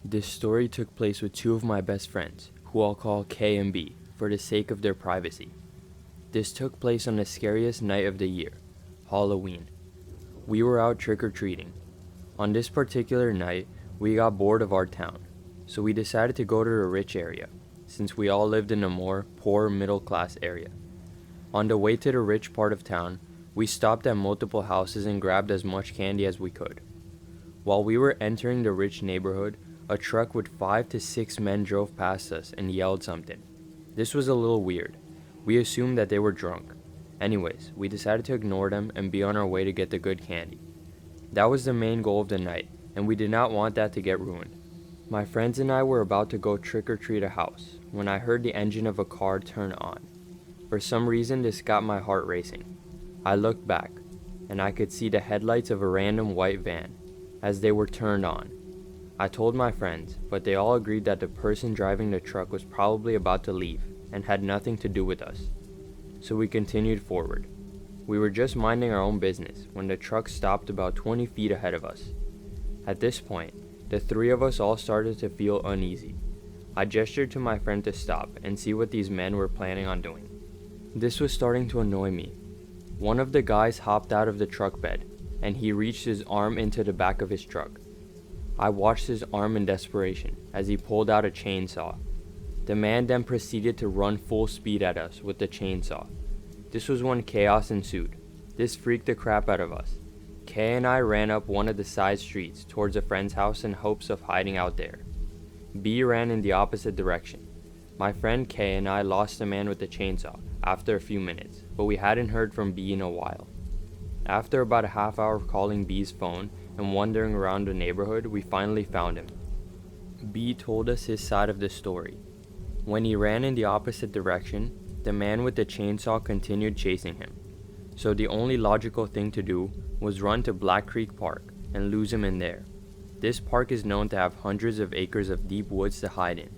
This story took place with two of my best friends, who I'll call K and B, for the sake of their privacy. This took place on the scariest night of the year, Halloween. We were out trick-or-treating. On this particular night, we got bored of our town, so we decided to go to the rich area, since we all lived in a more poor middle-class area. On the way to the rich part of town, we stopped at multiple houses and grabbed as much candy as we could. While we were entering the rich neighborhood, a truck with 5 to 6 men drove past us and yelled something. This was a little weird. We assumed that they were drunk. Anyways, we decided to ignore them and be on our way to get the good candy. That was the main goal of the night, and we did not want that to get ruined. My friends and I were about to go trick-or-treat a house when I heard the engine of a car turn on. For some reason, this got my heart racing. I looked back, and I could see the headlights of a random white van as they were turned on. I told my friends, but they all agreed that the person driving the truck was probably about to leave and had nothing to do with us. So we continued forward. We were just minding our own business when the truck stopped about 20 feet ahead of us. At this point, the three of us all started to feel uneasy. I gestured to my friend to stop and see what these men were planning on doing. This was starting to annoy me. One of the guys hopped out of the truck bed, and he reached his arm into the back of his truck. I watched his arm in desperation as he pulled out a chainsaw. The man then proceeded to run full speed at us with the chainsaw. This was when chaos ensued. This freaked the crap out of us. Kay and I ran up one of the side streets towards a friend's house in hopes of hiding out there. B ran in the opposite direction. My friend Kay and I lost the man with the chainsaw after a few minutes, but we hadn't heard from B in a while. After about a half hour of calling B's phone and wandering around the neighborhood, we finally found him. B told us his side of the story. When he ran in the opposite direction, the man with the chainsaw continued chasing him. So the only logical thing to do was run to Black Creek Park and lose him in there. This park is known to have hundreds of acres of deep woods to hide in.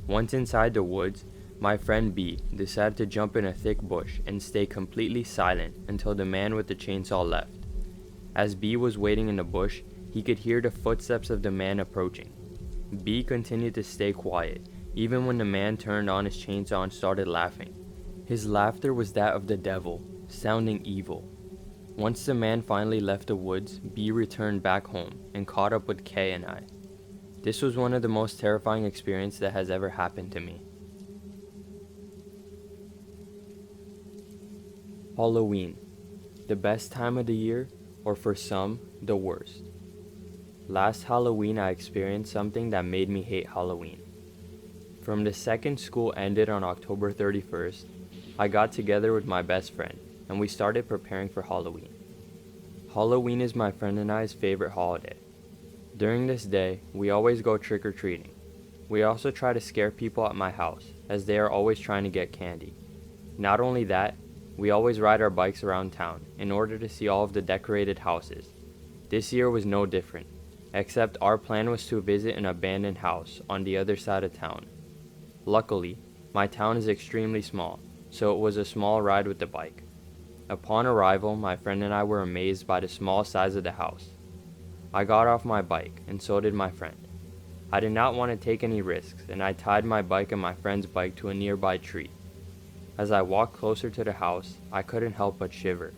Once inside the woods, my friend B decided to jump in a thick bush and stay completely silent until the man with the chainsaw left. As B was waiting in the bush, he could hear the footsteps of the man approaching. B continued to stay quiet, even when the man turned on his chainsaw and started laughing. His laughter was that of the devil, sounding evil. Once the man finally left the woods, B returned back home and caught up with Kay and I. This was one of the most terrifying experiences that has ever happened to me. Halloween, the best time of the year, or for some, the worst. Last Halloween I experienced something that made me hate Halloween. From the second school ended on October 31st, I got together with my best friend and we started preparing for Halloween. Halloween is my friend and I's favorite holiday. During this day, we always go trick-or-treating. We also try to scare people at my house, as they are always trying to get candy. Not only that, we always ride our bikes around town in order to see all of the decorated houses. This year was no different, except our plan was to visit an abandoned house on the other side of town. Luckily, my town is extremely small, so it was a small ride with the bike. Upon arrival, my friend and I were amazed by the small size of the house. I got off my bike, and so did my friend. I did not want to take any risks, and I tied my bike and my friend's bike to a nearby tree. As I walked closer to the house, I couldn't help but shiver.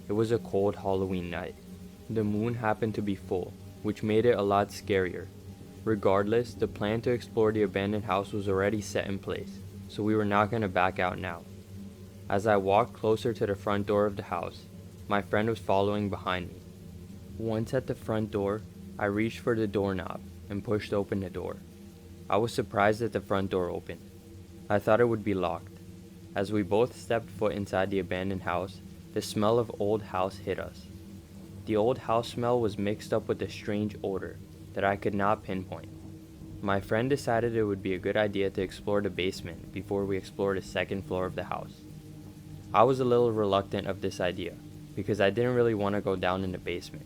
It was a cold Halloween night. The moon happened to be full, which made it a lot scarier. Regardless, the plan to explore the abandoned house was already set in place, so we were not going to back out now. As I walked closer to the front door of the house, my friend was following behind me. Once at the front door, I reached for the doorknob and pushed open the door. I was surprised that the front door opened. I thought it would be locked. As we both stepped foot inside the abandoned house, the smell of old house hit us. The old house smell was mixed up with a strange odor that I could not pinpoint. My friend decided it would be a good idea to explore the basement before we explored the second floor of the house. I was a little reluctant of this idea because I didn't really want to go down in the basement.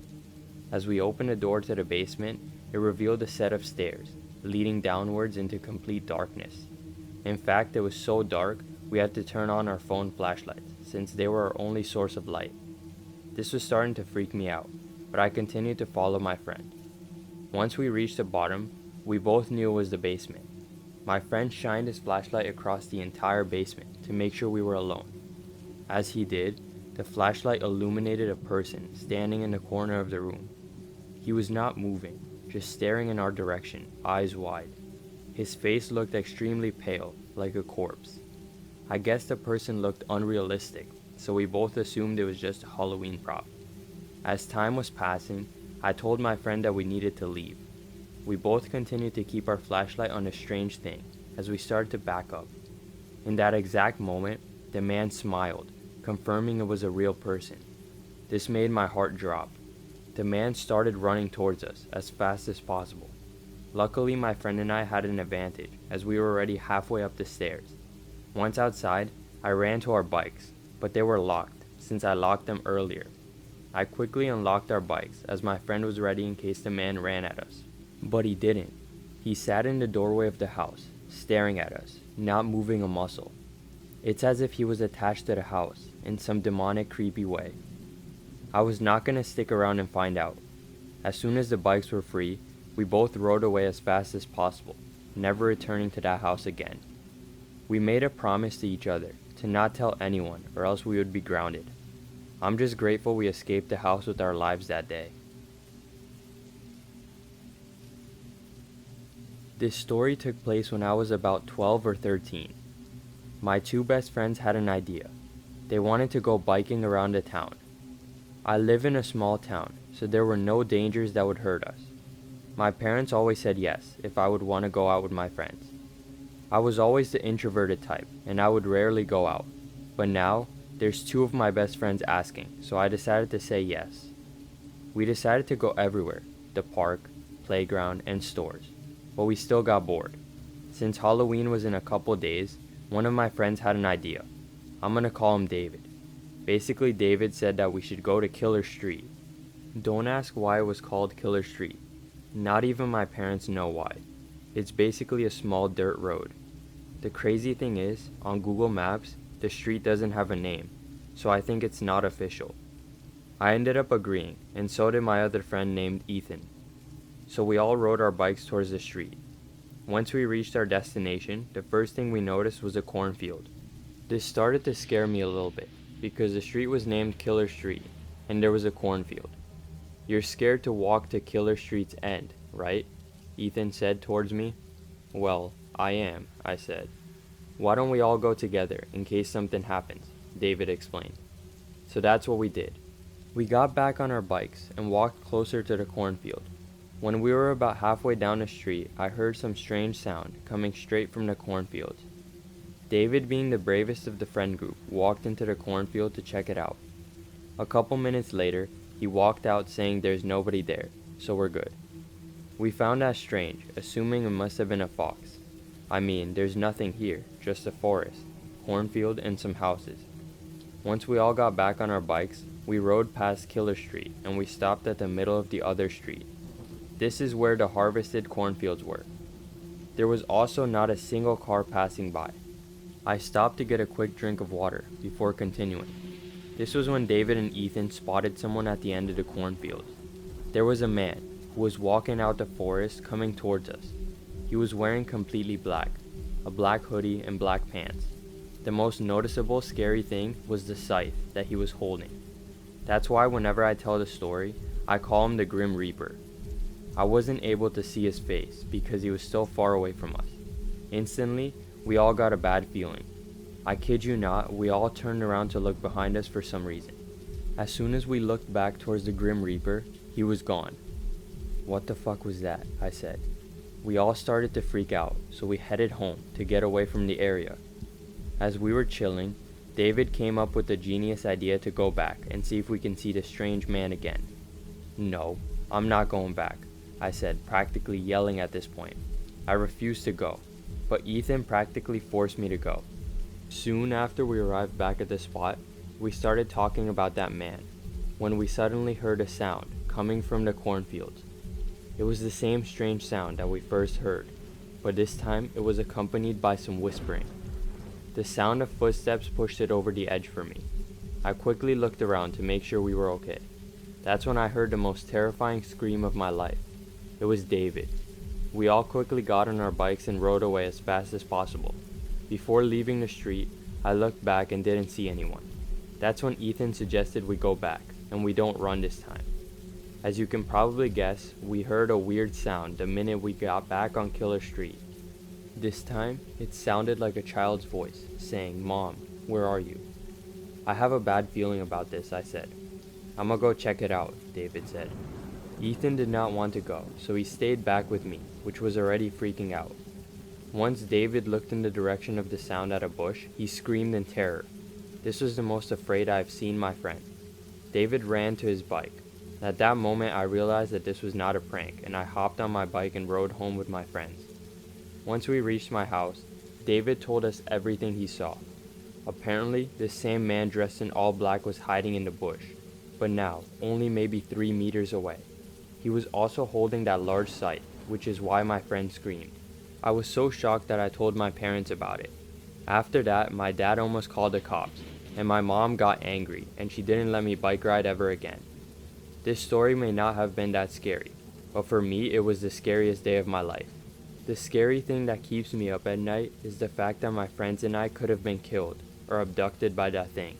As we opened the door to the basement, it revealed a set of stairs leading downwards into complete darkness. In fact, it was so dark we had to turn on our phone flashlights since they were our only source of light. This was starting to freak me out, but I continued to follow my friend. Once we reached the bottom, We both knew it was the basement. My friend shined his flashlight across the entire basement to make sure we were alone. As he did, the flashlight illuminated a person standing in the corner of the room. He was not moving, just staring in our direction, eyes wide. His face looked extremely pale, like a corpse. I guess the person looked unrealistic, so we both assumed it was just a Halloween prop. As time was passing, I told my friend that we needed to leave. We both continued to keep our flashlight on the strange thing as we started to back up. In that exact moment, the man smiled, confirming it was a real person. This made my heart drop. The man started running towards us as fast as possible. Luckily, my friend and I had an advantage as we were already halfway up the stairs. Once outside, I ran to our bikes, but they were locked since I locked them earlier. I quickly unlocked our bikes as my friend was ready in case the man ran at us. But he didn't. He sat in the doorway of the house, staring at us, not moving a muscle. It's as if he was attached to the house in some demonic, creepy way. I was not going to stick around and find out. As soon as the bikes were free, we both rode away as fast as possible, never returning to that house again. We made a promise to each other to not tell anyone or else we would be grounded. I'm just grateful we escaped the house with our lives that day. This story took place when I was about 12 or 13. My two best friends had an idea. They wanted to go biking around the town. I live in a small town, so there were no dangers that would hurt us. My parents always said yes if I would want to go out with my friends. I was always the introverted type, and I would rarely go out. But now, there's two of my best friends asking, so I decided to say yes. We decided to go everywhere, the park, playground, and stores. But we still got bored. Since Halloween was in a couple days, one of my friends had an idea. I'm gonna call him David. Basically, David said that we should go to Killer Street. Don't ask why it was called Killer Street. Not even my parents know why. It's basically a small dirt road. The crazy thing is, on Google Maps, the street doesn't have a name, so I think it's not official. I ended up agreeing, and so did my other friend named Ethan. So we all rode our bikes towards the street. Once we reached our destination, the first thing we noticed was a cornfield. This started to scare me a little bit, because the street was named Killer Street, and there was a cornfield. You're scared to walk to Killer Street's end, right? Ethan said towards me. Well, I am, I said. Why don't we all go together in case something happens? David explained. So that's what we did. We got back on our bikes and walked closer to the cornfield. When we were about halfway down the street, I heard some strange sound coming straight from the cornfields. David, being the bravest of the friend group, walked into the cornfield to check it out. A couple minutes later, he walked out saying there's nobody there, so we're good. We found that strange, assuming it must have been a fox. I mean, there's nothing here, just a forest, cornfield, and some houses. Once we all got back on our bikes, we rode past Killer Street and we stopped at the middle of the other street. This is where the harvested cornfields were. There was also not a single car passing by. I stopped to get a quick drink of water before continuing. This was when David and Ethan spotted someone at the end of the cornfield. There was a man who was walking out the forest coming towards us. He was wearing completely black, a black hoodie and black pants. The most noticeable scary thing was the scythe that he was holding. That's why whenever I tell the story, I call him the Grim Reaper. I wasn't able to see his face because he was so far away from us. Instantly, we all got a bad feeling. I kid you not, we all turned around to look behind us for some reason. As soon as we looked back towards the Grim Reaper, he was gone. What the fuck was that? I said. We all started to freak out, so we headed home to get away from the area. As we were chilling, David came up with the genius idea to go back and see if we can see the strange man again. No, I'm not going back, I said, practically yelling at this point. I refused to go, but Ethan practically forced me to go. Soon after we arrived back at the spot, we started talking about that man, when we suddenly heard a sound coming from the cornfields. It was the same strange sound that we first heard, but this time it was accompanied by some whispering. The sound of footsteps pushed it over the edge for me. I quickly looked around to make sure we were okay. That's when I heard the most terrifying scream of my life. It was David. We all quickly got on our bikes and rode away as fast as possible. Before leaving the street, I looked back and didn't see anyone. That's when Ethan suggested we go back, and we don't run this time. As you can probably guess, we heard a weird sound the minute we got back on Killer Street. This time, it sounded like a child's voice, saying, "Mom, where are you?" "I have a bad feeling about this," I said. "I'ma go check it out," David said. Ethan did not want to go, so he stayed back with me, which was already freaking out. Once David looked in the direction of the sound at a bush, he screamed in terror. This was the most afraid I have seen my friend. David ran to his bike. At that moment, I realized that this was not a prank, and I hopped on my bike and rode home with my friends. Once we reached my house, David told us everything he saw. Apparently, this same man dressed in all black was hiding in the bush, but now, only maybe 3 meters away. He was also holding that large sight, which is why my friend screamed. I was so shocked that I told my parents about it. After that, my dad almost called the cops, and my mom got angry, and she didn't let me bike ride ever again. This story may not have been that scary, but for me, it was the scariest day of my life. The scary thing that keeps me up at night is the fact that my friends and I could have been killed or abducted by that thing.